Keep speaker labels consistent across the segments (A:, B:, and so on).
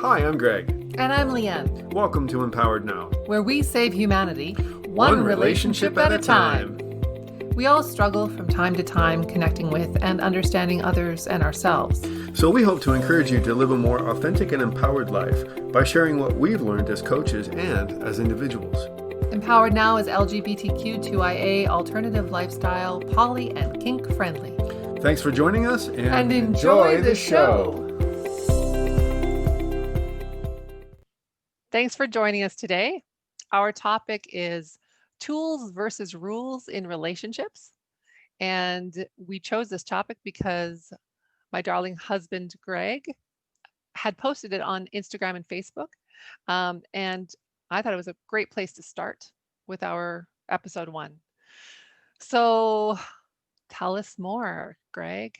A: Hi, I'm Greg.
B: And I'm Leanne,
A: Welcome to Empowered Now.
B: where we save humanity
A: One relationship at a time.
B: We all struggle from time to time connecting with and understanding others and ourselves.
A: So we hope to encourage you to live a more authentic and empowered life by sharing what we've learned as coaches and as individuals.
B: Empowered Now is LGBTQ2IA, alternative lifestyle, poly, and kink friendly.
A: Thanks for joining us
B: And enjoy the show. Thanks for joining us today. Our topic is tools versus rules in relationships. And we chose this topic because my darling husband, Greg, had posted it on Instagram and Facebook. And I thought it was a great place to start with our episode 1. So tell us more, Greg.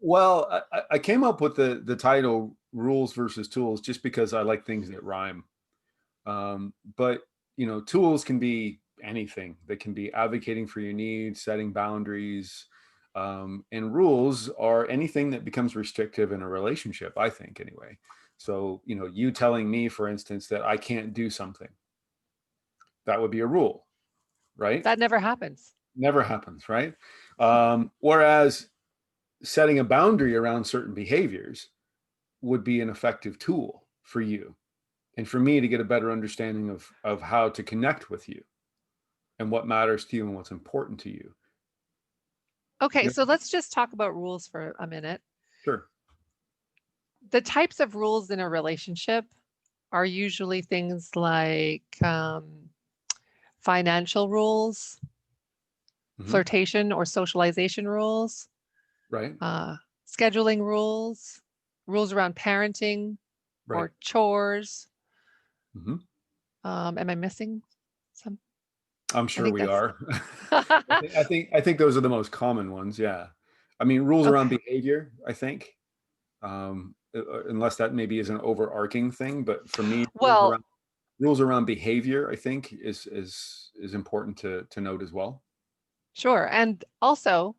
A: Well, I came up with the title Rules versus Tools just because I like things that rhyme. But, tools can be anything. They can be advocating for your needs, setting boundaries, and rules are anything that becomes restrictive in a relationship, I think, anyway. So, you telling me, for instance, that I can't do something, that would be a rule, right?
B: That never happens.
A: Never happens, right? Whereas setting a boundary around certain behaviors would be an effective tool for you and for me to get a better understanding of how to connect with you and what matters to you and what's important to you.
B: Okay, so let's just talk about rules for a minute.
A: Sure.
B: The types of rules in a relationship are usually things like financial rules, flirtation or socialization rules,
A: right?
B: Scheduling rules, rules around parenting,
A: right.
B: or chores. Am I missing some?
A: I'm sure we are. I think those are the most common ones. Yeah. I mean, rules around behavior, I think, unless that maybe is an overarching thing, but for me,
B: well,
A: rules around behavior, I think is important to note as well.
B: Sure. And also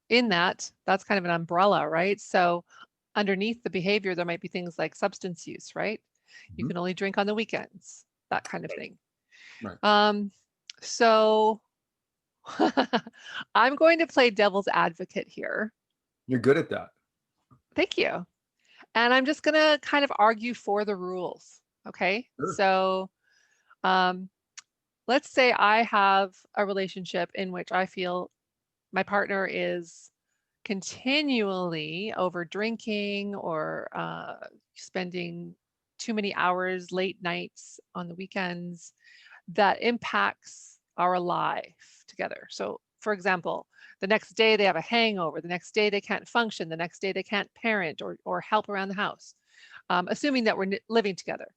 B: in that's kind of an umbrella, right? So underneath the behavior, there might be things like substance use, right? You can only drink on the weekends, that kind of thing.
A: Right.
B: So I'm going to play devil's advocate here.
A: You're good at that.
B: Thank you. And I'm just going to kind of argue for the rules. Okay.
A: Sure.
B: So let's say I have a relationship in which I feel my partner is continually over drinking or spending too many hours, late nights on the weekends that impacts our life together. So for example, the next day they have a hangover, the next day they can't function, the next day they can't parent or help around the house, assuming that we're living together.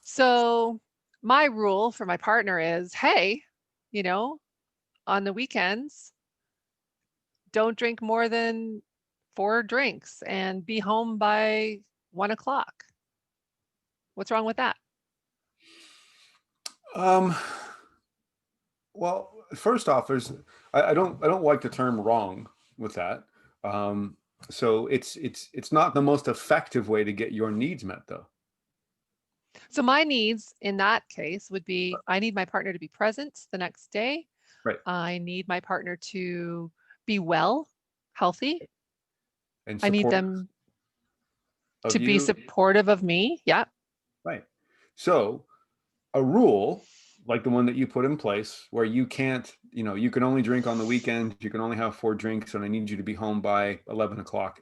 B: So my rule for my partner is, hey, on the weekends, don't drink more than 4 drinks and be home by 1 o'clock. What's wrong with that?
A: Well, first off, I don't like the term wrong with that. So it's not the most effective way to get your needs met, though.
B: So my needs in that case would be, I need my partner to be present the next day.
A: Right.
B: I need my partner to be well, healthy.
A: And
B: I need them to be supportive of me. Yeah.
A: Right. So a rule like the one that you put in place where you can't, you can only drink on the weekend, you can only have 4 drinks, and I need you to be home by 11 o'clock.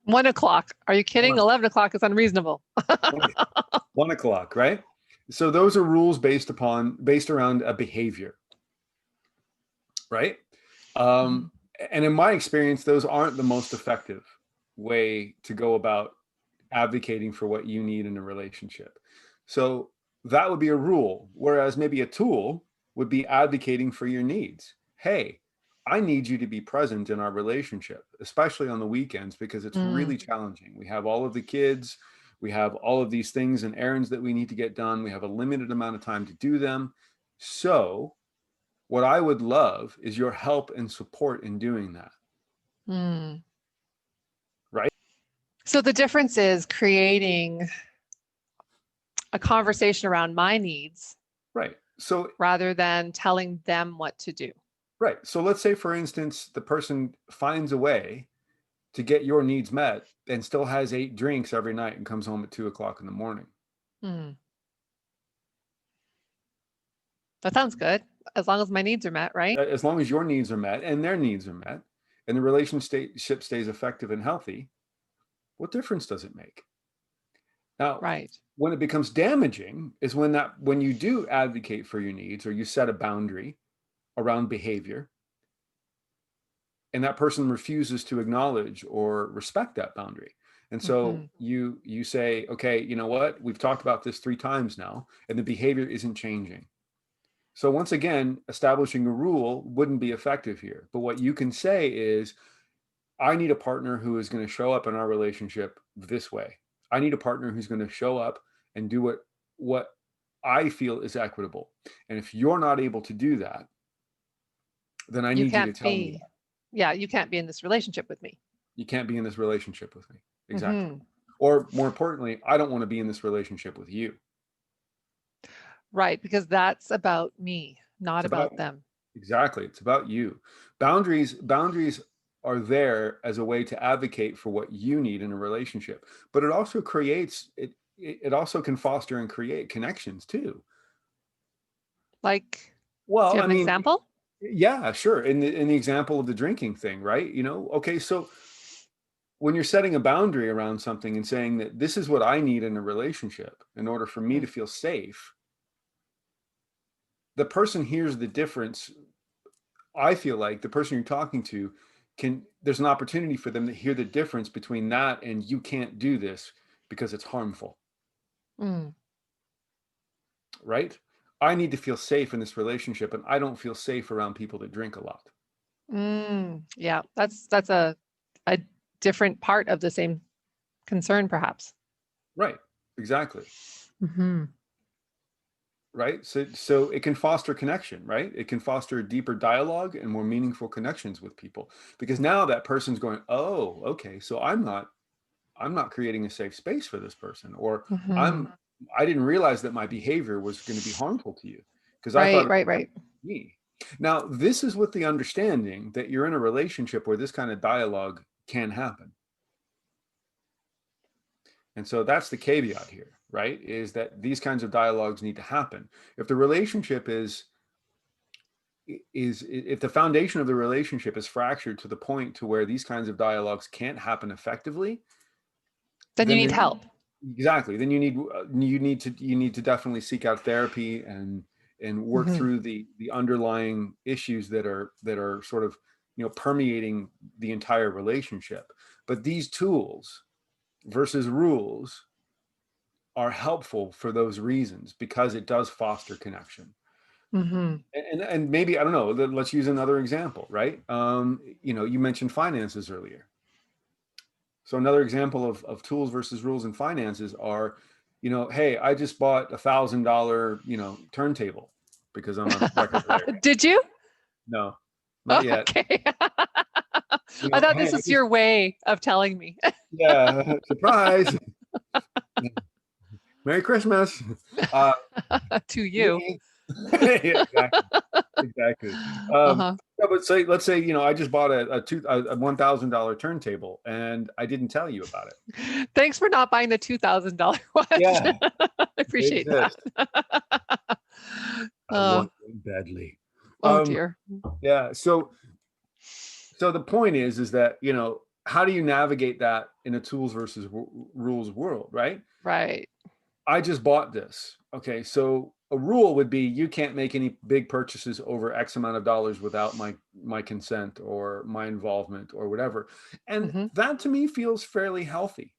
B: 1 o'clock. Are you kidding? 11 o'clock is unreasonable.
A: 1 o'clock, right? So those are rules based around a behavior, right? And in my experience, those aren't the most effective way to go about advocating for what you need in a relationship. So that would be a rule, whereas maybe a tool would be advocating for your needs. Hey, I need you to be present in our relationship, especially on the weekends, because it's really challenging. We have all of the kids, we have all of these things and errands that we need to get done. We have a limited amount of time to do them. So what I would love is your help and support in doing that.
B: Right? So the difference is creating a conversation around my needs
A: Right. So
B: rather than telling them what to do.
A: right. So let's say, for instance, the person finds a way to get your needs met and still has 8 drinks every night and comes home at 2 o'clock in the morning.
B: Hmm. That sounds good. As long as my needs are met, right?
A: As long as your needs are met and their needs are met and the relationship stays effective and healthy, what difference does it make? Now,
B: Right.
A: when it becomes damaging is when you do advocate for your needs or you set a boundary around behavior and that person refuses to acknowledge or respect that boundary. And so
B: Hmm.
A: you say, okay, you know what? We've talked about this 3 times now, and the behavior isn't changing. So once again, establishing a rule wouldn't be effective here. But what you can say is, I need a partner who is going to show up in our relationship this way. I need a partner who's going to show up and do what I feel is equitable. And if you're not able to do that, then I
B: You
A: need you to
B: can't
A: tell me
B: be,
A: that.
B: yeah, you can't be in this relationship with me.
A: You can't be in this relationship with me. Exactly.
B: Hmm.
A: Or more importantly, I don't want to be in this relationship with you.
B: Right, because that's about me, not
A: It's about
B: about them.
A: exactly. It's about you. Boundaries are there as a way to advocate for what you need in a relationship, but it also creates it also can foster and create connections too.
B: Like, do
A: Well,
B: you have
A: I
B: an
A: mean,
B: example?
A: yeah, sure. In the example of the drinking thing, right? Okay, so when you're setting a boundary around something and saying that this is what I need in a relationship in order for me to
B: Hmm.
A: feel safe, the person hears the difference. I feel like the person you're talking to there's an opportunity for them to hear the difference between that and you can't do this because it's harmful,
B: Mm.
A: right? I need to feel safe in this relationship and I don't feel safe around people that drink a lot.
B: Mm. Yeah, that's a different part of the same concern, perhaps.
A: Right. Exactly.
B: Hmm.
A: Right. So it can foster connection, right? It can foster deeper dialogue and more meaningful connections with people because now that person's going, oh, okay, so I'm not creating a safe space for this person, or
B: Hmm.
A: I'm I didn't realize that my behavior was going to be harmful to you because I thought
B: Right,
A: it
B: right,
A: was
B: right.
A: me. Now, this is with the understanding that you're in a relationship where this kind of dialogue can happen. And so that's the caveat here, right? Is that these kinds of dialogues need to happen. If the relationship is if the foundation of the relationship is fractured to the point to where these kinds of dialogues can't happen effectively,
B: Then you
A: then
B: need
A: there,
B: help.
A: exactly. Then you need to definitely seek out therapy and work
B: Hmm.
A: through the underlying issues that are sort of permeating the entire relationship. But these tools versus rules are helpful for those reasons because it does foster connection.
B: Hmm.
A: And maybe I don't know. Let's use another example, right? You mentioned finances earlier. So another example of tools versus rules in finances are, hey, I just bought $1,000, turntable because I'm a record player.
B: Did you?
A: No, not yet.
B: Okay. I thought
A: Hey,
B: this was your way of telling me.
A: yeah, surprise. Merry Christmas. Uh,
B: To you.
A: me. Yeah, exactly. Exactly.
B: Uh-huh.
A: No, but let's say, I just bought a $1,000 turntable and I didn't tell you about it.
B: Thanks for not buying the $2,000 one.
A: Yeah,
B: I
A: they
B: appreciate that.
A: exist. I
B: Uh,
A: want them badly.
B: oh
A: Um,
B: dear.
A: yeah. So the point is that, how do you navigate that in a tools versus rules world, right?
B: Right.
A: I just bought this. Okay, so a rule would be you can't make any big purchases over X amount of dollars without my consent or my involvement or whatever. And
B: Hmm.
A: that to me feels fairly healthy,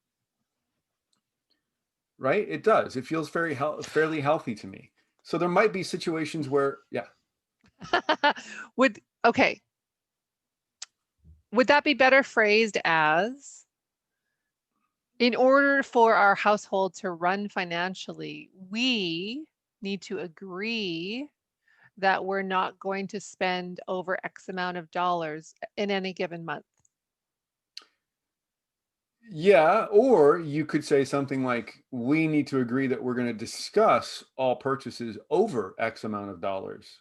A: right? It does. It feels fairly healthy to me. So there might be situations where, yeah,
B: Okay. Would that be better phrased as, in order for our household to run financially, we need to agree that we're not going to spend over X amount of dollars in any given month?
A: Yeah, or you could say something like, we need to agree that we're going to discuss all purchases over X amount of dollars.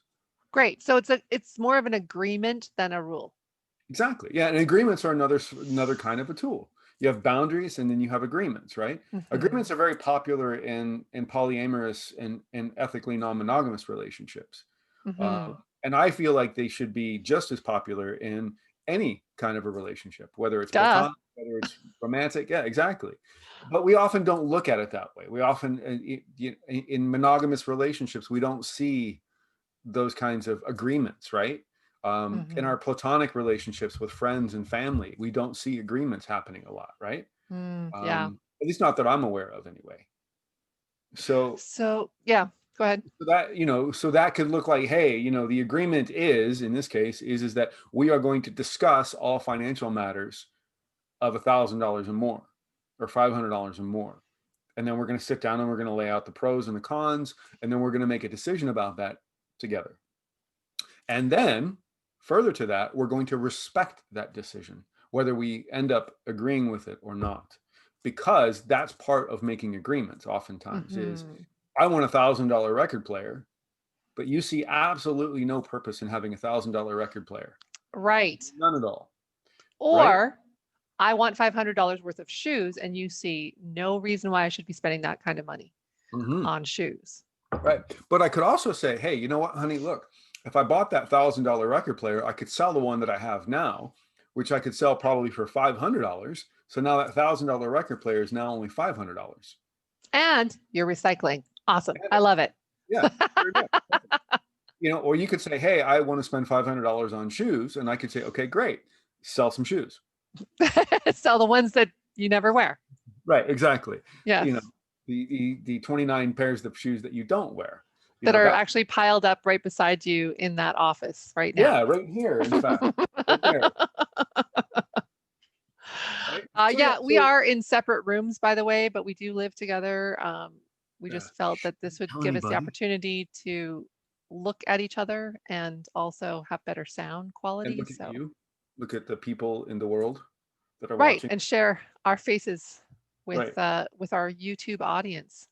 B: Great. So it's more of an agreement than a rule.
A: Exactly. Yeah, and agreements are another kind of a tool. You have boundaries and then you have agreements, right?
B: Hmm.
A: Agreements are very popular in polyamorous and ethically non-monogamous relationships. Uh,
B: Hmm.
A: and I feel like they should be just as popular in any kind of a relationship, whether it's
B: Duh.
A: platonic, whether it's romantic. Yeah, exactly. But we often don't look at it that way. We often, in monogamous relationships, we don't see those kinds of agreements, right? In
B: Hmm.
A: our platonic relationships with friends and family, we don't see agreements happening a lot, right?
B: Yeah.
A: At least not that I'm aware of, anyway. So,
B: So yeah, go ahead.
A: so that so that could look like, hey, the agreement is, in this case, is that we are going to discuss all financial matters of $1,000 or more, or $500 or more, and then we're going to sit down and we're going to lay out the pros and the cons, and then we're going to make a decision about that together. And then, further to that, we're going to respect that decision, whether we end up agreeing with it or not. Because that's part of making agreements, oftentimes, is
B: Hmm.
A: I want $1,000 record player, but you see absolutely no purpose in having $1,000 record player.
B: Right.
A: None at all. Right?
B: Or I want $500 worth of shoes, and you see no reason why I should be spending that kind of money
A: Hmm.
B: on shoes.
A: Right. But I could also say, hey, you know what, honey, look, if I bought that $1,000 record player, I could sell the one that I have now, which I could sell probably for $500. So now that $1,000 record player is now only $500.
B: And you're recycling. Awesome. I love it.
A: Yeah, very good. Or you could say, hey, I want to spend $500 on shoes. And I could say, okay, great, sell some shoes.
B: Sell the ones that you never wear.
A: Right, exactly. You know,
B: Yes.
A: the 29 pairs of shoes that you don't wear.
B: That are
A: That,
B: actually piled up right beside you in that office right now.
A: yeah, right here, in fact, right there. Right. So yeah,
B: Yeah, we are in separate rooms, by the way, but we do live together. We
A: yeah,
B: just felt that this would
A: tell
B: give us the
A: anybody.
B: opportunity to look at each other and also have better sound
A: And
B: quality.
A: look at
B: So,
A: you. Look at the people in the world that are
B: right,
A: watching.
B: and share our faces
A: Right.
B: with our YouTube audience.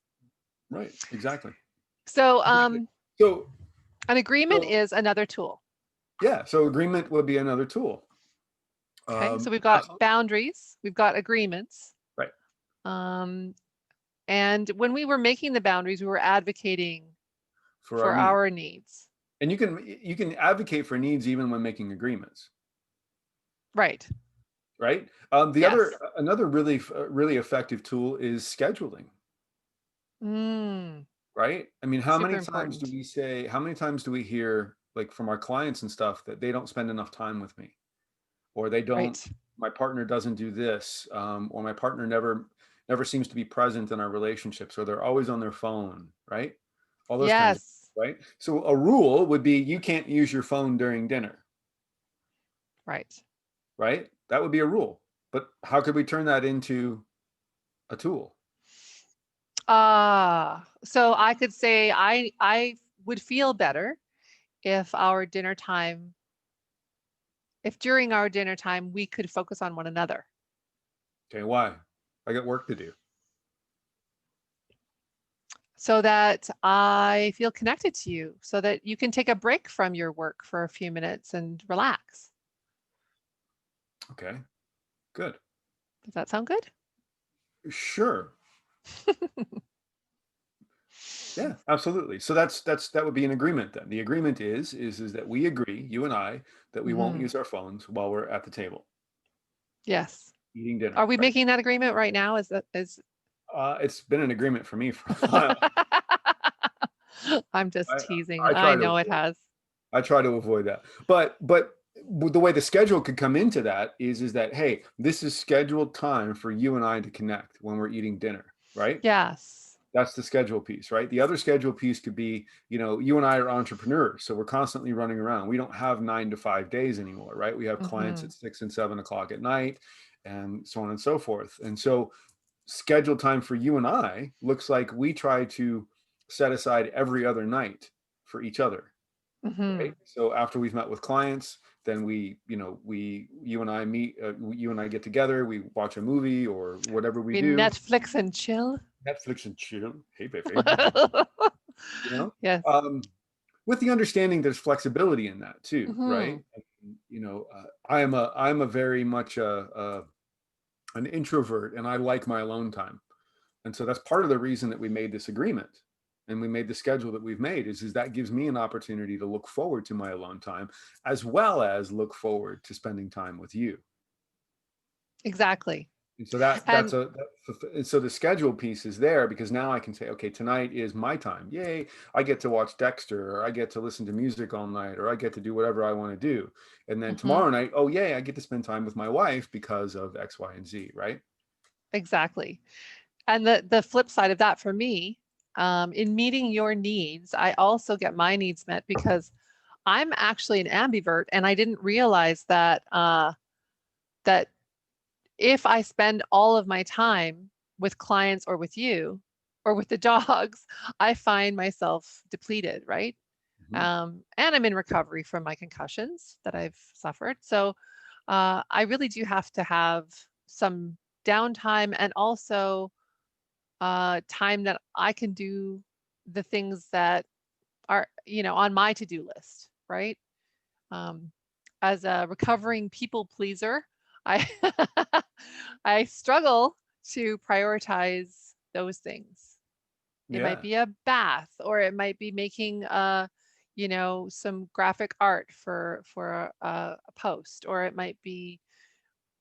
A: Right. Exactly.
B: So,
A: Exactly. So,
B: an agreement
A: so
B: is another tool.
A: yeah. So agreement would be another tool.
B: Okay, so we've got
A: Absolutely.
B: boundaries, we've got agreements.
A: Right.
B: Um, and when we were making the boundaries, we were advocating
A: For our
B: for
A: needs.
B: our needs.
A: And you can advocate for needs even when making agreements.
B: Right.
A: Right. The other
B: Yes.
A: another really effective tool is scheduling.
B: Mm,
A: Right. I mean,
B: super important.
A: how many times do we hear, like, from our clients and stuff, that they don't spend enough time with me, or they don't,
B: Right.
A: my partner doesn't do this, or my partner never seems to be present in our relationships, or they're always on their phone, right? All those kinds of,
B: Yes.
A: right? So a rule would be you can't use your phone during dinner,
B: Right.
A: right? That would be a rule. But how could we turn that into a tool?
B: So I could say I would feel better if our dinner time, if during our dinner time we could focus on one another.
A: Okay, why? I got work to do.
B: So that I feel connected to you, so that you can take a break from your work for a few minutes and relax.
A: Okay, good.
B: Does that sound good?
A: Sure. Yeah, absolutely. So that would be an agreement then. The agreement is that we agree, you and I, that we won't
B: Hmm.
A: use our phones while we're at the table
B: Yes.
A: eating
B: Are
A: dinner,
B: we
A: right?
B: making that agreement right now? Is that is
A: It's been an agreement for me for a while.
B: I'm just
A: I
B: teasing.
A: I try
B: I
A: to
B: know it
A: avoid
B: has.
A: I try to avoid that. But the way the schedule could come into that is that, hey, this is scheduled time for you and I to connect when we're eating dinner, right?
B: Yes.
A: That's the schedule piece, right? The other schedule piece could be, you and I are entrepreneurs, so we're constantly running around. We don't have 9 to 5 days anymore, right? We have clients
B: Hmm.
A: at 6 and 7 o'clock at night, and so on and so forth. And so, scheduled time for you and I looks like we try to set aside every other night for each other.
B: Hmm.
A: right? So after we've met with clients, then you and I meet, you and I get together, we watch a movie or whatever we
B: We
A: do,
B: Netflix and chill.
A: Netflix and chill. Hey, baby, you know,
B: Yes.
A: um, with the understanding there's flexibility in that too,
B: Hmm.
A: right? I'm a very much an introvert, and I like my alone time. And so that's part of the reason that we made this agreement and we made the schedule that we've made is that gives me an opportunity to look forward to my alone time as well as look forward to spending time with you.
B: Exactly.
A: And so that's
B: And
A: a and so the schedule piece is there because now I can say, okay, tonight is my time. Yay, I get to watch Dexter, or I get to listen to music all night, or I get to do whatever I want to do. And then
B: mhm,
A: tomorrow night, oh yay, I get to spend time with my wife because of X, Y, and Z, right?
B: exactly. And the flip side of that for me, in meeting your needs, I also get my needs met because I'm actually an ambivert, and I didn't realize that that if I spend all of my time with clients or with you or with the dogs, I find myself depleted, right?
A: Mhm.
B: And I'm in recovery from my concussions that I've suffered. So I really do have to have some downtime and also time that I can do the things that are, on my to-do list, right? Um, as a recovering people pleaser, I I struggle to prioritize those things. It might
A: Yeah.
B: be a bath, or it might be making some graphic art for a post, or it might be,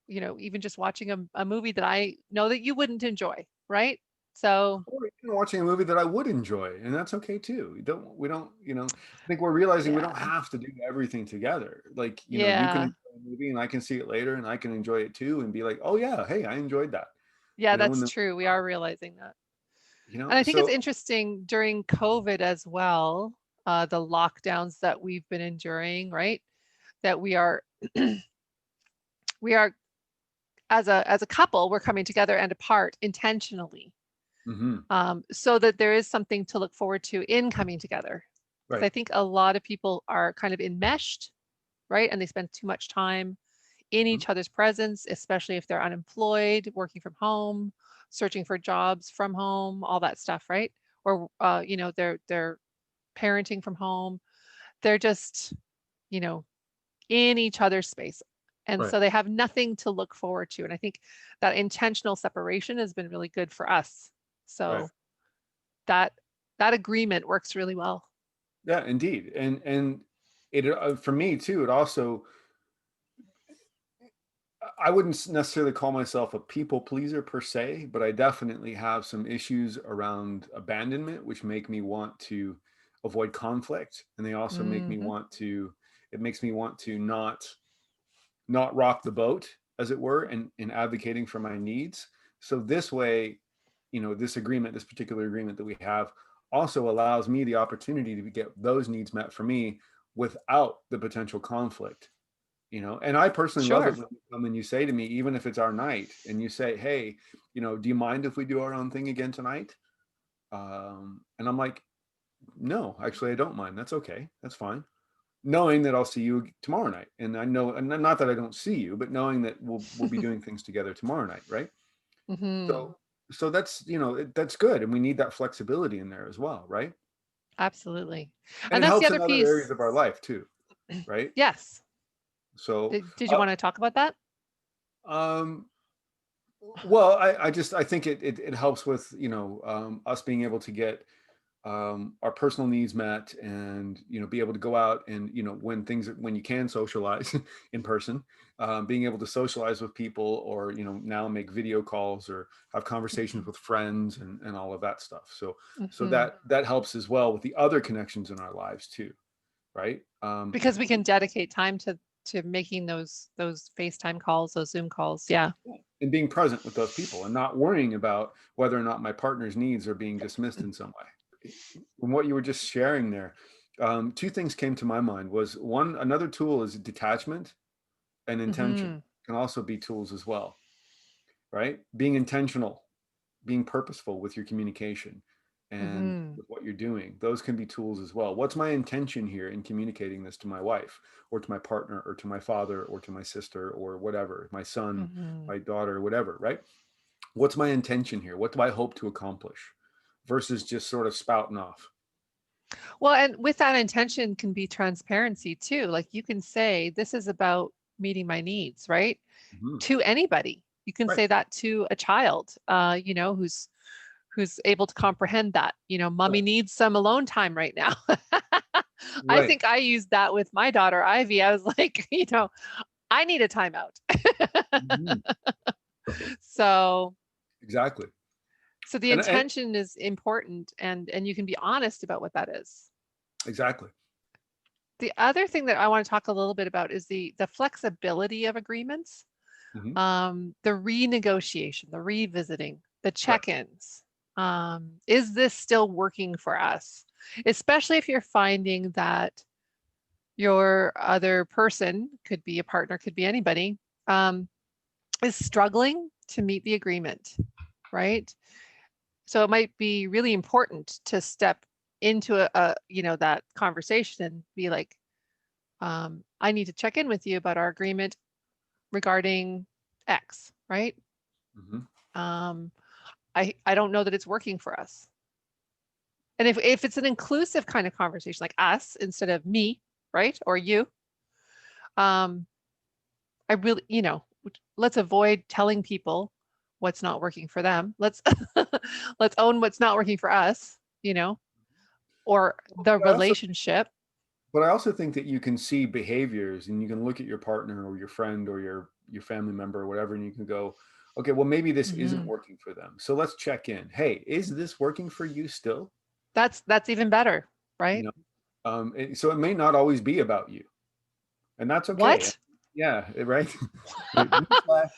B: even just watching a movie that I know that you wouldn't enjoy, right? So,
A: Or even watching a movie that I would enjoy, and that's okay too. We don't, I think we're realizing we don't
B: yeah.
A: have to do everything together. Like, you can
B: Yeah.
A: enjoy a movie and I can see it later and I can enjoy it too and be like, oh yeah, hey, I enjoyed that.
B: Yeah,
A: And
B: that's
A: then,
B: true. We are realizing that. And I think it's
A: so
B: interesting during COVID as well, the lockdowns that we've been enduring, right? That we are as a couple, we're coming together and apart intentionally,
A: mhm,
B: so that there is something to look forward to in coming together. Because
A: right.
B: I think a lot of people are kind of enmeshed, right? And they spend too much time in
A: Mhm,
B: each other's presence, especially if they're unemployed, working from home, searching for jobs from home, all that stuff, right? Or they're parenting from home. They're just, you know, in each other's space. And
A: right,
B: so they have nothing to look forward to. And I think that intentional separation has been really good for us.
A: right.
B: So that that agreement works really well.
A: Yeah, indeed. And it for me too, it also I wouldn't necessarily call myself a people pleaser per se, but I definitely have some issues around abandonment, which make me want to avoid conflict. And they also make me
B: Hmm.
A: want to, it makes me want to not rock the boat, as it were, and in advocating for my needs. So this way, this agreement, this particular agreement that we have also allows me the opportunity to get those needs met for me without the potential conflict. And I personally love it
B: Sure.
A: when you come and you say to me, even if it's our night, and you say, hey, do you mind if we do our own thing again tonight? And I'm like, no, actually I don't mind, that's okay, that's fine, knowing that I'll see you tomorrow night. And I know, and not that I don't see you, but knowing that we'll be doing things together tomorrow night, right?
B: Hmm.
A: So that's, that's good, and we need that flexibility in there as well, right?
B: Absolutely.
A: And
B: And
A: it
B: that's the
A: helps
B: other
A: in other areas
B: piece.
A: of our life too, right?
B: Yes.
A: So
B: Did you
A: uh,
B: want to talk about that?
A: um well, I think it helps with, us being able to get our personal needs met, and be able to go out and, when you can socialize in person, being able to socialize with people, or now make video calls or have conversations
B: Mhm.
A: with friends, and all of that stuff. So
B: Mhm.
A: that helps as well with the other connections in our lives too, right?
B: Because we can dedicate time to making those FaceTime calls, those Zoom calls. Yeah.
A: And being present with those people and not worrying about whether or not my partner's needs are being dismissed in some way. From what you were just sharing there, two things came to my mind. Was one, another tool is detachment and intention
B: Mhm.
A: can also be tools as well, right? Being intentional, being purposeful with your communication, and
B: Hmm.
A: with what you're doing. Those can be tools as well. What's my intention here in communicating this to my wife or to my partner or to my father or to my sister or whatever, my son,
B: Hmm.
A: my daughter, whatever, right? What's my intention here? What do I hope to accomplish versus just sort of spouting off?
B: Well, and with that intention can be transparency too. Like you can say, this is about meeting my needs, right?
A: Mhm.
B: To anybody. You can
A: Right.
B: say that to a child, who's able to comprehend that. Mommy
A: Right.
B: needs some alone time right now. I
A: Right.
B: think I used that with my daughter Ivy. I was like, I need a timeout.
A: Mhm.
B: So
A: Exactly.
B: so the
A: And
B: intention is important, and you can be honest about what that is.
A: exactly.
B: The other thing that I want to talk a little bit about is the flexibility of agreements,
A: Hmm.
B: the renegotiation, the revisiting, the
A: Right.
B: check-ins. Is this still working for us? Especially if you're finding that your other person, could be a partner, could be anybody, um, is struggling to meet the agreement, right? So it might be really important to step into that conversation and be like, I need to check in with you about our agreement regarding X, right?
A: Hmm.
B: Um, I don't know that it's working for us. And if it's an inclusive kind of conversation, like us instead of me, right? Or you, um, I really, let's avoid telling people what's not working for them. Let's let's own what's not working for us, or the
A: But I also
B: relationship.
A: But I also think that you can see behaviors and you can look at your partner or your friend or your family member or whatever, and you can go, okay, well, maybe this isn't
B: Mhm.
A: working for them. So let's check in. Hey, is this working for you still?
B: That's even better,
A: You
B: right?
A: know, so it may not always be about you, and that's okay.
B: What?
A: Yeah, right. Newsflash.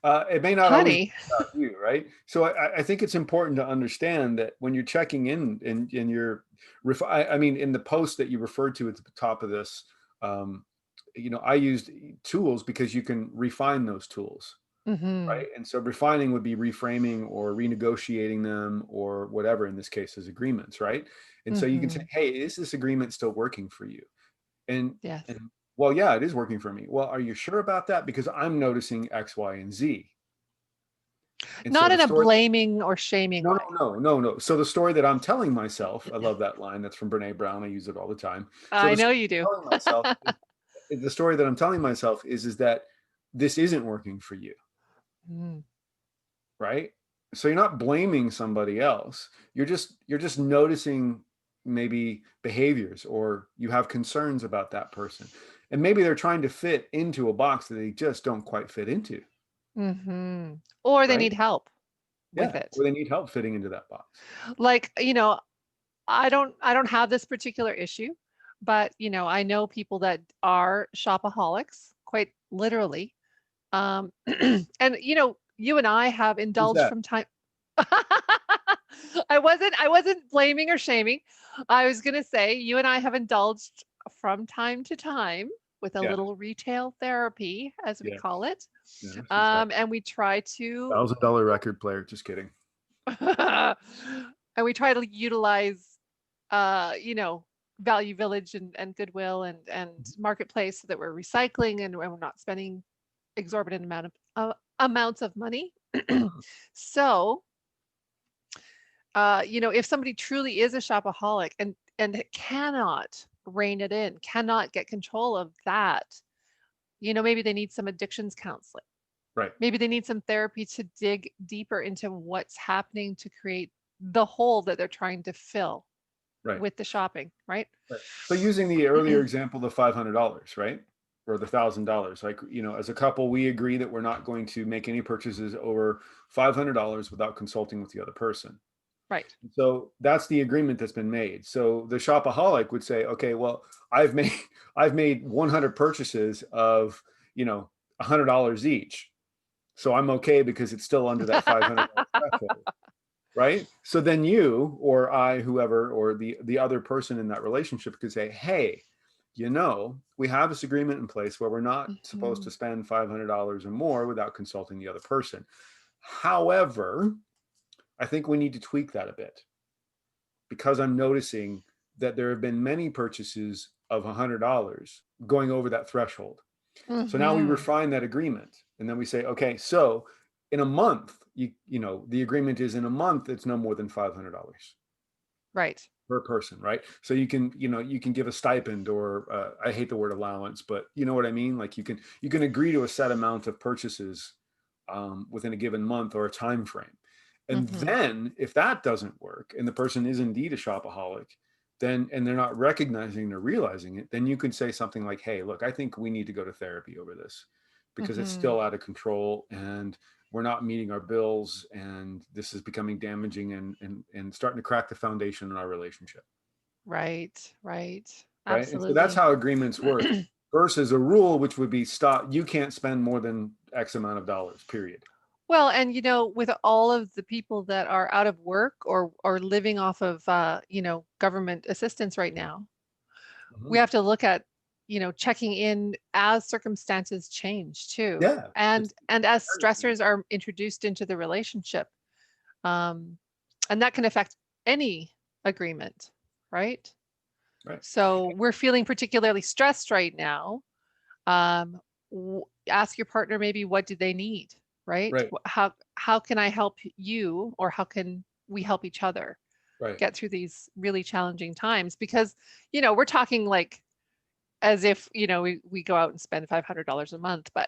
A: It may not always be
B: Honey.
A: about you, right? So I think it's important to understand that when you're checking in your, I mean, in the post that you referred to at the top of this, um, I used tools because you can refine those tools,
B: Mhm.
A: right? And so refining would be reframing or renegotiating them or whatever in this case is agreements, right? And so you can say,
B: Mhm.
A: hey, is this agreement still working for you? And
B: Yes.
A: and well, yeah, it is working for me. Well, are you sure about that? Because I'm noticing X, Y, and Z. And so
B: Not
A: the
B: in a
A: story,
B: blaming or shaming
A: no,
B: way.
A: no, no, no, no. So the story that I'm telling myself, I love that line. That's from Brene Brown. I use it all the time. So
B: I know you do.
A: the story that I'm telling myself is that this isn't working for you,
B: Mm.
A: right? So you're not blaming somebody else. You're just noticing maybe behaviors or you have concerns about that person. And maybe they're trying to fit into a box that they just don't quite fit into,
B: Mhm. Or they
A: right?
B: need help with
A: Yeah,
B: it.
A: or they need help fitting into that box.
B: Like, I don't have this particular issue, but I know people that are shopaholics, quite literally. And you and I have
A: Who's
B: indulged
A: that?
B: from time. I wasn't blaming or shaming. I was gonna say you and I have indulged from time to time with a
A: Yeah,
B: little retail therapy, as we
A: yeah,
B: call it.
A: yeah. She's got
B: And we try to
A: $1,000 record player. Just kidding.
B: and we try to utilize uh, you know, Value Village and Goodwill and Marketplace so that we're recycling and we're not spending exorbitant amounts of money. So, if somebody truly is a shopaholic and cannot rein it in, cannot get control of that, maybe they need some addictions counseling.
A: Right,
B: Maybe they need some therapy to dig deeper into what's happening to create the hole that they're trying to fill
A: right,
B: with the shopping, right?
A: right. So using the earlier example, the $500, right? Or the $1,000, like, as a couple, we agree that we're not going to make any purchases over $500 without consulting with the other person.
B: Right.
A: So that's the agreement that's been made. So the shopaholic would say, okay, well, I've made I've made 100 purchases of, $100 each. So I'm okay because it's still under that $500 threshold. Right? So then you or I, whoever, or the other person in that relationship could say, hey, we have this agreement in place where we're not supposed to
B: Mhm.
A: spend $500 or more without consulting the other person. However, I think we need to tweak that a bit. because I'm noticing that there have been many purchases of $100 going over that threshold. So now we
B: Mm-hmm.
A: refine that agreement, and then we say, okay, so in a month, the agreement is in a month, it's no more than $500
B: Right.
A: per person, right? So you can give a stipend, or I hate the word allowance, but you know what I mean? Like you can agree to a set amount of purchases within a given month or a time frame. And
B: Mm-hmm.
A: then if that doesn't work and the person is indeed a shopaholic, then and they're not recognizing or realizing it, then you could say something like, hey, look, I think we need to go to therapy over this because it's
B: Mm-hmm.
A: still out of control and we're not meeting our bills, and this is becoming damaging and starting to crack the foundation in our relationship.
B: Right. Right.
A: Right. And so that's
B: Absolutely.
A: how agreements work versus a rule, which would be stop, you can't spend more than X amount of dollars, period.
B: Well, and with all of the people that are out of work or living off of government assistance right now, we
A: Mhm.
B: have to look at, checking in as circumstances change too.
A: Yeah. It's
B: And as stressors are introduced into the relationship, um, and that can affect any agreement, right?
A: right.
B: So we're feeling particularly stressed right now. Um, Ask your partner maybe what do they need, right?
A: Right.
B: How can I help you, or how can we help each other
A: Right.
B: get through these really challenging times? Because we're talking like as if we go out and spend $500 a month, but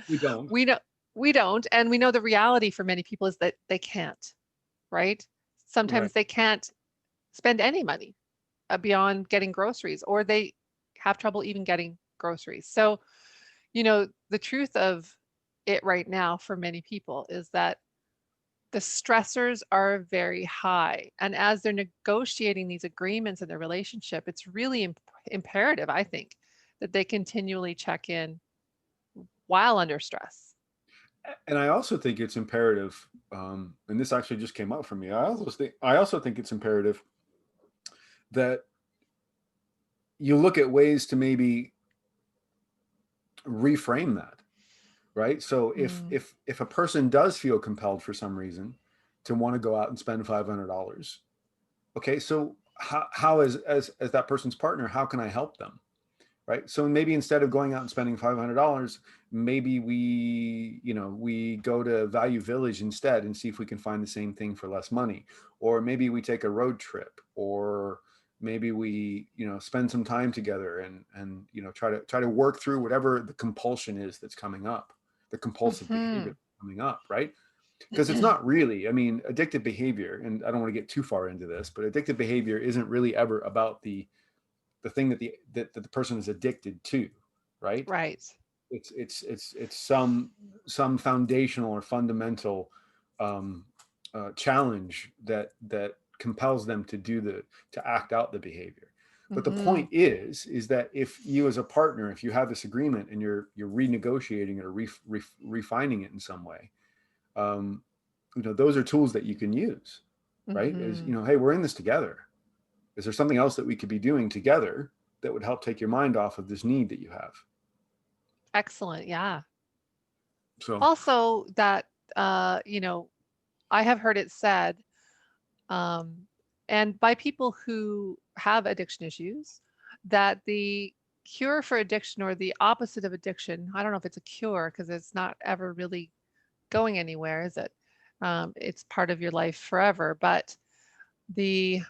A: We don't.
B: we know we don't, and we know the reality for many people is that they can't, right?
A: Right.
B: Sometimes they can't spend any money beyond getting groceries, or they have trouble even getting groceries. So the truth of it right now for many people is that the stressors are very high. And as they're negotiating these agreements in their relationship, it's really imperative, I think, that they continually check in while under stress.
A: And I also think it's imperative, and this actually just came up for me. I also think it's imperative that you look at ways to maybe reframe that, right? So if
B: Mm,
A: if if a person does feel compelled for some reason to want to go out and spend $500, okay, so how as that person's partner, how can I help them? Right. So maybe instead of going out and spending $500, maybe we go to Value Village instead and see if we can find the same thing for less money. Or maybe we take a road trip, or maybe we, spend some time together and try to work through whatever the compulsion is that's coming up, the compulsive behavior
B: mhm.
A: that's coming up, right? Because it's not really, I mean, addictive behavior, and I don't want to get too far into this, but addictive behavior isn't really ever about the thing that the person is addicted to, right?
B: Right.
A: It's some foundational or fundamental um, challenge that compels them to act out the behavior. But the
B: Hmm.
A: point is that if you as a partner, if you have this agreement and you're renegotiating it or refining it in some way, um, those are tools that you can use, right? As
B: Hmm.
A: hey, we're in this together. Is there something else that we could be doing together that would help take your mind off of this need that you have?
B: Excellent. Yeah.
A: So,
B: Also, that I have heard it said, um, and by people who have addiction issues, that the cure for addiction, or the opposite of addiction, I don't know if it's a cure because it's not ever really going anywhere, is it? It's part of your life forever. But the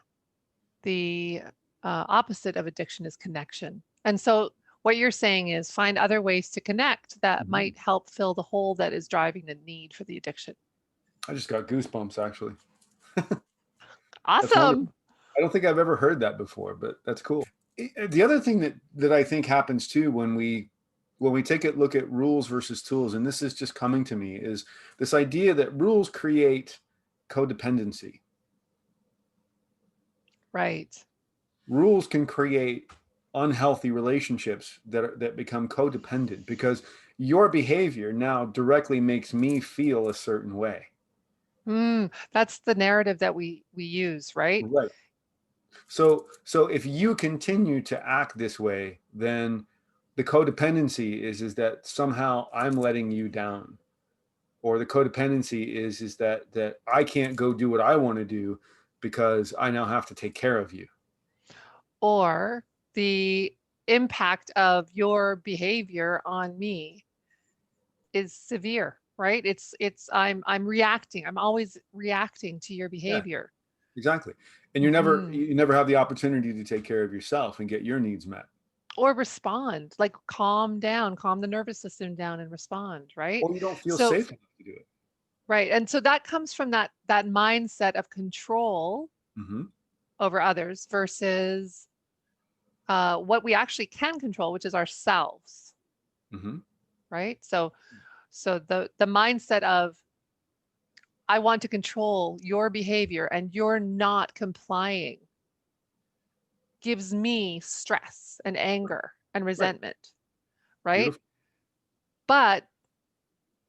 B: the opposite of addiction is connection. And so what you're saying is find other ways to connect that
A: mhm.
B: might help fill the hole that is driving the need for the addiction.
A: I just got goosebumps actually. That's wonderful.
B: Awesome.
A: I don't think I've ever heard that before, but that's cool. The other thing that I think happens too when we take a look at rules versus tools, and this is just coming to me, is this idea that rules create codependency.
B: Right.
A: Rules can create unhealthy relationships that become codependent because your behavior now directly makes me feel a certain way.
B: That's the narrative that we use, right?
A: Right. So if you continue to act this way, then the codependency is that somehow I'm letting you down, or the codependency is that I can't go do what I want to do because I now have to take care of you.
B: Or the impact of your behavior on me is severe, right? I'm reacting. I'm always reacting to your
A: Yeah,
B: behavior.
A: exactly. And
B: Hmm.
A: you never have the opportunity to take care of yourself and get your needs met.
B: Or respond, like calm down, calm the nervous system down and respond, right?
A: Or you don't feel
B: So,
A: safe enough to do it.
B: right. And so that comes from that mindset of control
A: Hmm.
B: over others versus what we actually can control, which is ourselves,
A: Hmm.
B: right? So the mindset of I want to control your behavior and you're not complying gives me stress and anger and
A: Right.
B: resentment, right?
A: Beautiful.
B: But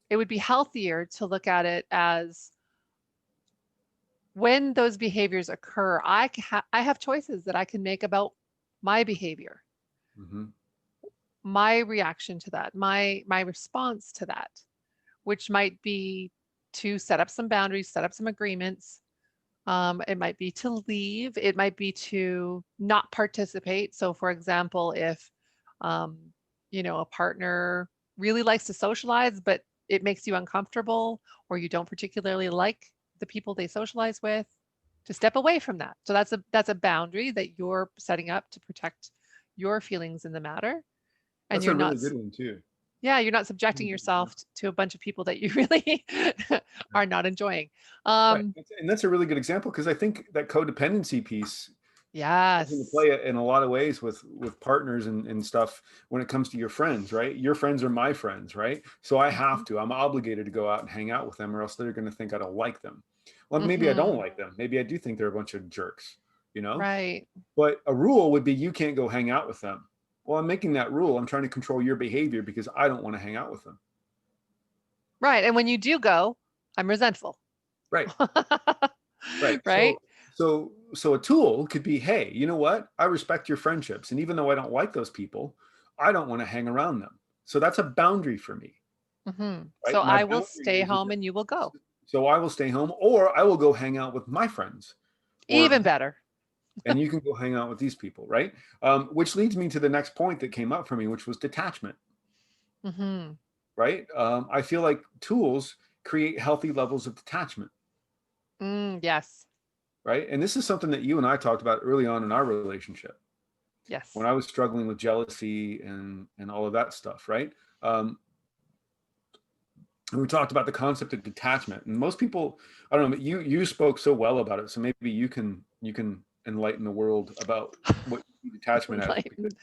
B: it would be healthier to look at it as when those behaviors occur, I have choices that I can make about my behavior,
A: Hmm.
B: my reaction to that, my response to that, which might be to set up some boundaries, set up some agreements. It might be to leave. It might be to not participate. So, for example, if um, a partner really likes to socialize, but it makes you uncomfortable, or you don't particularly like the people they socialize with, to step away from that. So that's a boundary that you're setting up to protect your feelings in the matter, and
A: That's a
B: you're not
A: really good one too.
B: yeah, you're not subjecting yourself to a bunch of people that you really are not enjoying.
A: Right.
B: Um,
A: And that's a really good example, because I think that codependency piece comes into
B: yes.
A: play in a lot of ways with partners and stuff when it comes to your friends, right? Your friends are my friends, right? So
B: Mhm.
A: I'm obligated to go out and hang out with them, or else they're going to think I don't like them. Well, maybe I don't
B: Mhm.
A: like them. Maybe I do think they're a bunch of jerks, you know?
B: Right.
A: But a rule would be you can't go hang out with them. Well, I'm making that rule. I'm trying to control your behavior because I don't want to hang out with them.
B: Right. And when you do go, I'm resentful.
A: Right. Right.
B: Right?
A: So a tool could be, hey, you know what? I respect your friendships. And even though I don't like those people, I don't want to hang around them. So that's a boundary for me,
B: So
A: right? My
B: I will
A: boundary
B: stay
A: is
B: home
A: that,
B: and you will go.
A: so I will stay home, or I will go hang out with my friends, or
B: Even better.
A: and you can go hang out with these people, right? Which leads me to the next point that came up for me, which was detachment,
B: Hmm.
A: right? I feel like tools create healthy levels of detachment,
B: Yes.
A: right? And this is something that you and I talked about early on in our relationship, when
B: Yes.
A: I was struggling with jealousy and all of that stuff, right? Um, and we talked about the concept of detachment. And most people, I don't know, you spoke so well about it, so maybe you can enlighten the world about what you see detachment as. Because
B: Enlighten.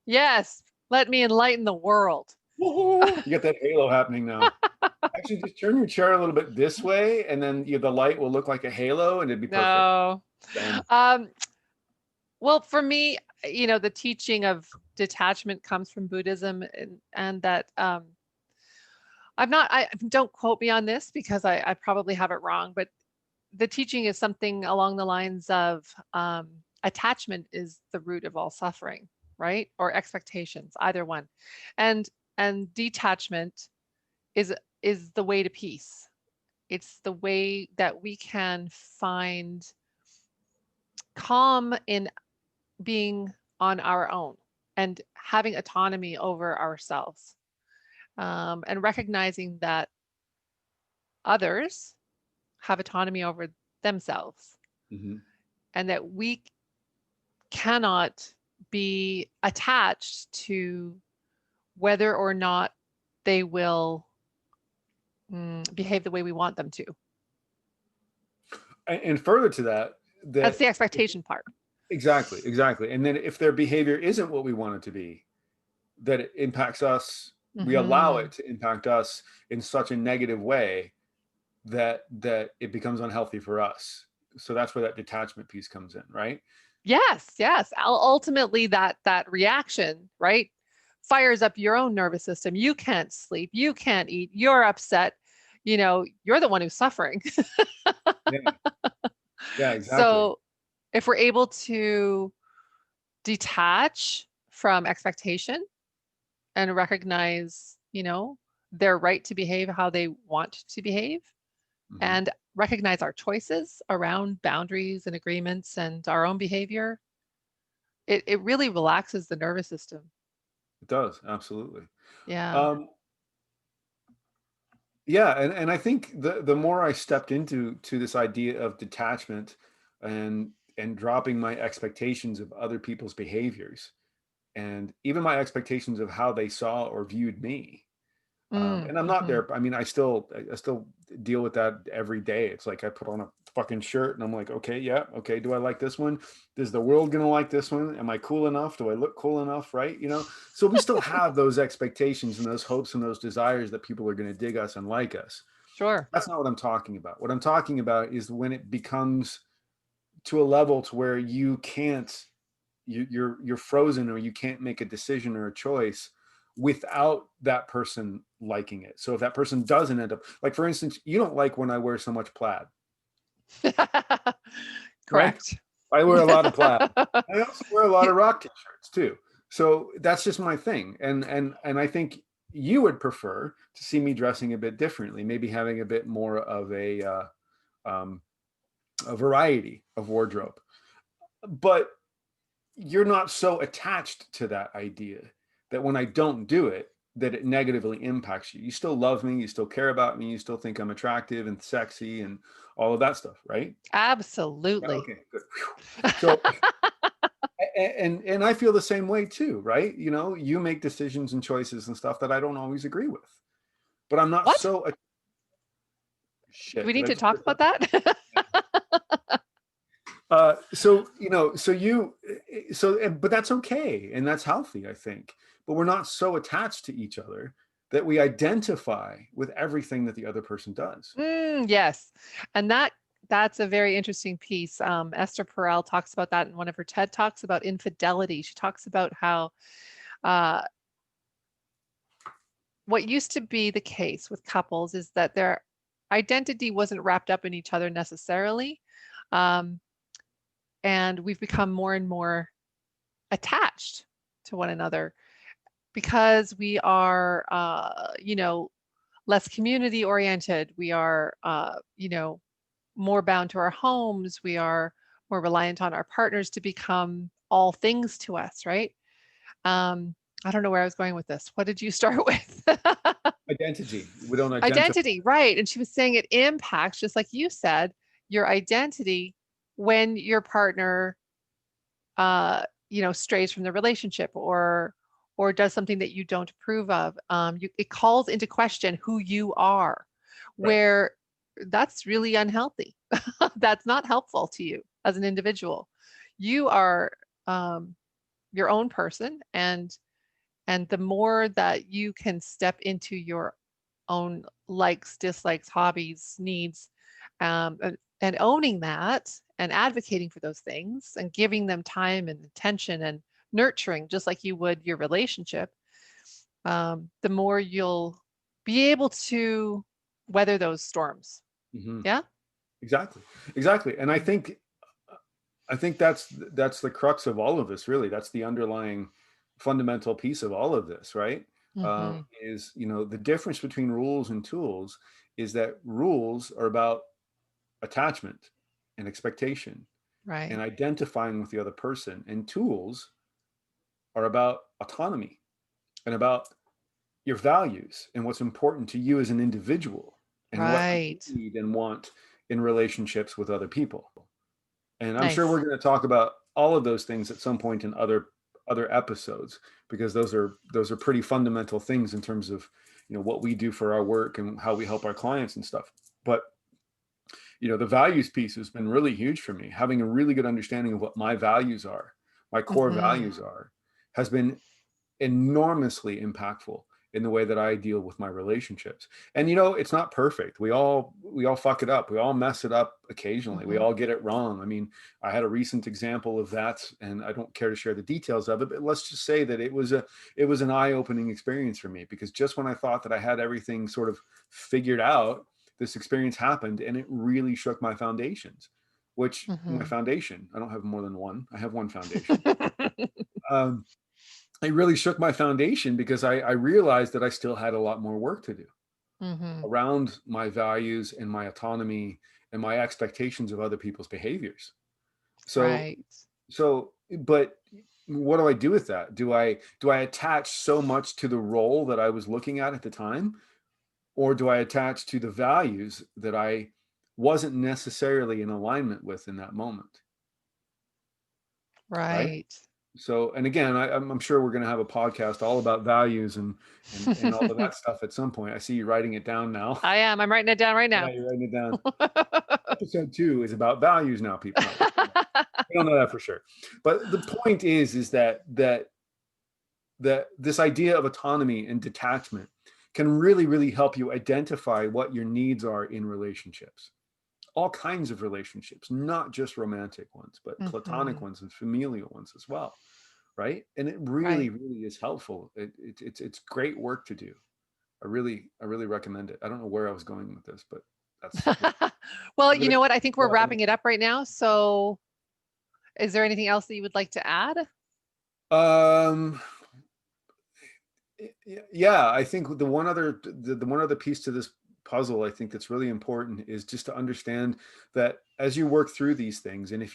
B: Yes. Let me enlighten the world.
A: woo-hoo, you got that halo happening now. Actually, just turn your chair a little bit this way, and then the light will look like a halo, and it'd be perfect.
B: No.
A: Done.
B: Um, well, for me, the teaching of detachment comes from Buddhism, and that I don't quote me on this because I probably have it wrong, but the teaching is something along the lines of attachment is the root of all suffering, right? Or expectations, either one. And and detachment is is the way to peace. It's the way that we can find calm in being on our own and having autonomy over ourselves, and recognizing that others have autonomy over themselves,
A: Hmm.
B: and that we cannot be attached to whether or not they will behave the way we want them to.
A: And further to that,
B: That's
A: that
B: the expectation part.
A: exactly, exactly. And then if their behavior isn't what we want it to be, that it impacts us, we allow
B: Hmm.
A: it to impact us in such a negative way that it becomes unhealthy for us. So that's where that detachment piece comes in, right?
B: Yes, yes. Ultimately, that reaction, right, fires up your own nervous system. You can't sleep. You can't eat. You're upset. You're the one who's suffering.
A: Yeah, yeah, exactly.
B: So, if we're able to detach from expectation and recognize, their right to behave how they want to behave,
A: Hmm.
B: and recognize our choices around boundaries and agreements and our own behavior, it really relaxes the nervous system.
A: It does, absolutely.
B: Yeah.
A: Um, yeah, and I think the more I stepped into this idea of detachment and dropping my expectations of other people's behaviors and even my expectations of how they saw or viewed me.
B: Mm,
A: And I'm not
B: mhm.
A: there. I mean, I still deal with that every day. It's like I put on a fucking shirt and I'm like, okay, yeah, okay. Do I like this one? Is the world gonna like this one? Am I cool enough? Do I look cool enough? Right? So we still have those expectations and those hopes and those desires that people are gonna dig us and like us.
B: Sure.
A: That's not what I'm talking about. What I'm talking about is when it becomes to a level to where you can't you're frozen or you can't make a decision or a choice without that person liking it. So if that person doesn't end up, like for instance, you don't like when I wear so much plaid, right?
B: Correct.
A: I wear a lot of plaid. I also wear a lot of rock t-shirts too. So that's just my thing. And I think you would prefer to see me dressing a bit differently, maybe having a bit more of um, a variety of wardrobe. But you're not so attached to that idea that when I don't do it, that it negatively impacts you. You still love me, you still care about me, you still think I'm attractive and sexy and all of that stuff, right? Yeah,
B: Absolutely.
A: okay, good. Whew. So and I feel the same way too, right? You make decisions and choices and stuff that I don't always agree with. But I'm not
B: What?
A: so
B: Do we
A: shit. Did
B: need
A: I
B: to
A: just
B: talk
A: put that?
B: about that?
A: But that's okay and that's healthy, I think. But we're not so attached to each other that we identify with everything that the other person does.
B: Yes. And that's a very interesting piece. Esther Perel talks about that in one of her TED Talks about infidelity. She talks about how uh, what used to be the case with couples is that their identity wasn't wrapped up in each other necessarily. Um, and we've become more and more attached to one another because we are, less community oriented. We are, more bound to our homes. We are more reliant on our partners to become all things to us, right? I don't know where I was going with this. What did you start with?
A: Identity. We don't identify.
B: Identity, right. And she was saying it impacts, just like you said, your identity when your partner, strays from the relationship or does something that you don't approve of. It calls into question who you are,
A: Right.
B: where that's really unhealthy. That's not helpful to you as an individual. You are um, your own person, and the more that you can step into your own likes, dislikes, hobbies, needs, and owning that and advocating for those things and giving them time and attention and nurturing, just like you would your relationship, the more you'll be able to weather those storms.
A: Hmm.
B: Yeah.
A: Exactly. Exactly. And I think that's the crux of all of this, really. That's the underlying fundamental piece of all of this, right?
B: Mm-hmm.
A: Is the difference between rules and tools is that rules are about attachment and expectation and
B: Right.
A: identifying with the other person, and tools are about autonomy and about your values and what's important to you as an individual and what you
B: Right.
A: need and want in relationships with other people. And I'm sure we're
B: Nice.
A: going to talk about all of those things at some point in other episodes, because those are pretty fundamental things in terms of what we do for our work and how we help our clients and stuff. But the values piece has been really huge for me. Having a really good understanding of what my values are, my core
B: Mm-hmm.
A: values are, has been enormously impactful in the way that I deal with my relationships. And it's not perfect. We all fuck it up. We all mess it up occasionally. We
B: Mm-hmm.
A: all get it wrong. I mean, I had a recent example of that, and I don't care to share the details of it, but let's just say that it was an eye-opening experience for me, because just when I thought that I had everything sort of figured out, this experience happened and it really shook my foundations. Which my
B: Mm-hmm.
A: foundation, I don't have more than one. I have one foundation. Um, it really shook my foundation because I realized that I still had a lot more work to do.
B: Mm-hmm.
A: around my values and my autonomy and my expectations of other people's behaviors. So,
B: Right.
A: but what do I do with that? Do I attach so much to the role that I was looking at the time, or do I attach to the values that I wasn't necessarily in alignment with in that moment? Right.
B: Right.
A: So, and again, I'm sure we're going to have a podcast all about values and all of that stuff at some point. I see you writing it down now.
B: I am. I'm writing it down right
A: Yeah,
B: now.
A: you're writing it down. Episode 2 is about values now, people. No, we don't know that for sure. But the point is that this idea of autonomy and detachment can really, really help you identify what your needs are in relationships. All kinds of relationships, not just romantic ones, but platonic
B: Mm-hmm.
A: ones and familial ones as well. Right. And it really,
B: Right.
A: really is helpful. It's great work to do. I really recommend it. I don't know where I was going with this, but that's
B: Well,
A: I'm
B: you
A: gonna
B: know what? I think we're
A: go ahead
B: wrapping it up right now. So is there anything else that you would like to add?
A: and, yeah, I think the one other piece to this puzzle I think that's really important is just to understand that as you work through these things, and if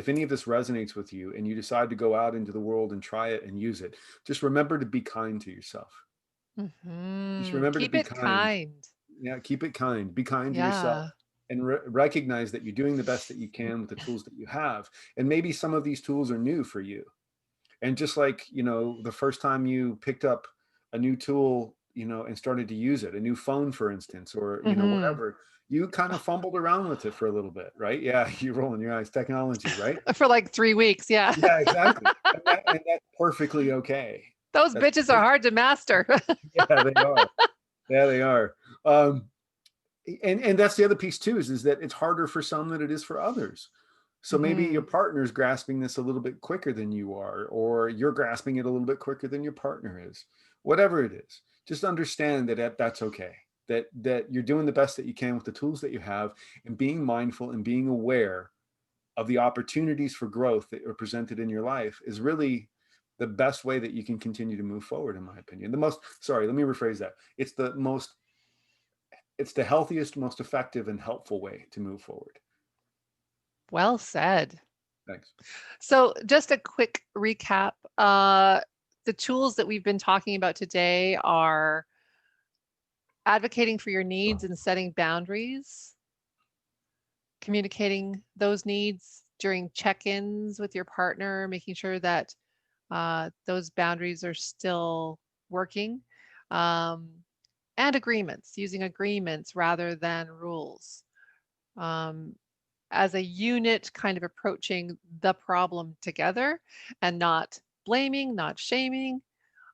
A: any of this resonates with you and you decide to go out into the world and try it and use it, just remember to be kind to yourself. Just
B: Mm-hmm.
A: remember to
B: Keep
A: be
B: it
A: kind.
B: kind.
A: Yeah, keep it kind. Be kind to yourself,
B: Yeah.
A: and recognize that you're doing the best that you can with the tools that you have. And maybe some of these tools are new for you. And just like, the first time you picked up a new tool, and started to use it, a new phone, for instance, or,
B: Mm-hmm.
A: whatever, you kind of fumbled around with it for a little bit, right? Yeah, you're rolling your eyes, technology, right?
B: For like 3 weeks. Yeah.
A: Yeah, exactly. And that's perfectly okay.
B: Those
A: That's
B: bitches are
A: perfect.
B: hard to master.
A: Yeah, they are. Yeah, they are. Um, and that's the other piece too, is that it's harder for some than it is for others. So maybe
B: Mm-hmm.
A: your partner's grasping this a little bit quicker than you are, or you're grasping it a little bit quicker than your partner is. Whatever it is, just understand that's okay. That you're doing the best that you can with the tools that you have, and being mindful and being aware of the opportunities for growth that are presented in your life is really the best way that you can continue to move forward, in my opinion. Let me rephrase that. It's the healthiest, most effective, and helpful way to move forward.
B: Well said.
A: Thanks.
B: So just a quick recap. The tools that we've been talking about today are advocating for your needs and setting boundaries, communicating those needs during check-ins with your partner, making sure that those boundaries are still working, um, and agreements, using agreements rather than rules. Um, as a unit, kind of approaching the problem together and not blaming, not shaming,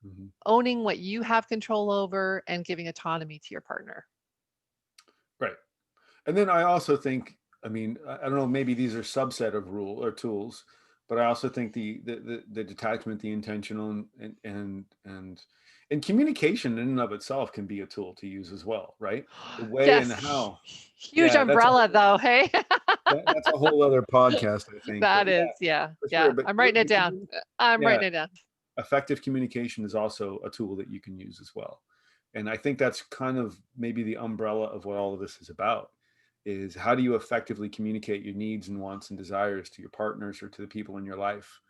A: Mhm.
B: owning what you have control over, and giving autonomy to your partner.
A: Right. And then I also think, I mean, I don't know, maybe these are subset of rule or tools, but I also think the detachment, the intentional, and communication in and of itself can be a tool to use as well, right? The way and
B: Yes,
A: how.
B: huge
A: Yeah,
B: umbrella though, hey?
A: that's a whole other podcast, I think. But
B: That
A: yeah,
B: is, yeah,
A: for sure.
B: yeah.
A: But
B: I'm writing it down. I'm
A: yeah,
B: writing it down.
A: effective communication is also a tool that you can use as well. And I think that's kind of maybe the umbrella of what all of this is about, is how do you effectively communicate your needs and wants and desires to your partners or to the people in your life,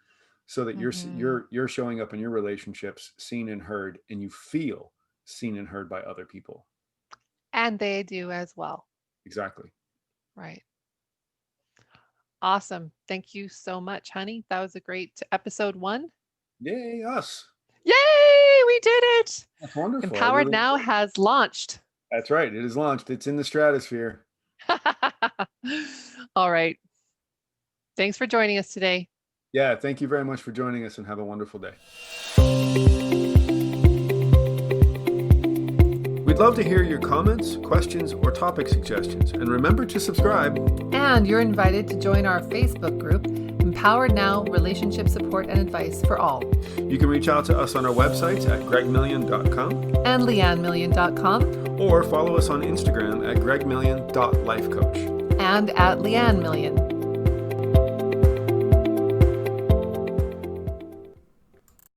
A: so that
B: Hmm.
A: you're showing up in your relationships seen and heard, and you feel seen and heard by other people.
B: And they do as well.
A: Exactly.
B: Right. Awesome. Thank you so much, honey. That was a great episode 1.
A: Yay, us.
B: Yay, we did it.
A: That's wonderful. I
B: Empowered
A: really
B: Now
A: enjoyed it.
B: has launched.
A: That's right. It is launched. It's in the stratosphere.
B: All right. Thanks for joining us today.
A: Yeah, thank you very much for joining us, and have a wonderful day. We'd love to hear your comments, questions, or topic suggestions, and remember to subscribe.
B: And you're invited to join our Facebook group, Empowered Now Relationship Support and Advice for All.
A: You can reach out to us on our websites at gregmillion.com
B: And leannemillion.com.
A: or follow us on Instagram at gregmillion.lifecoach.
B: And at Leanne Million.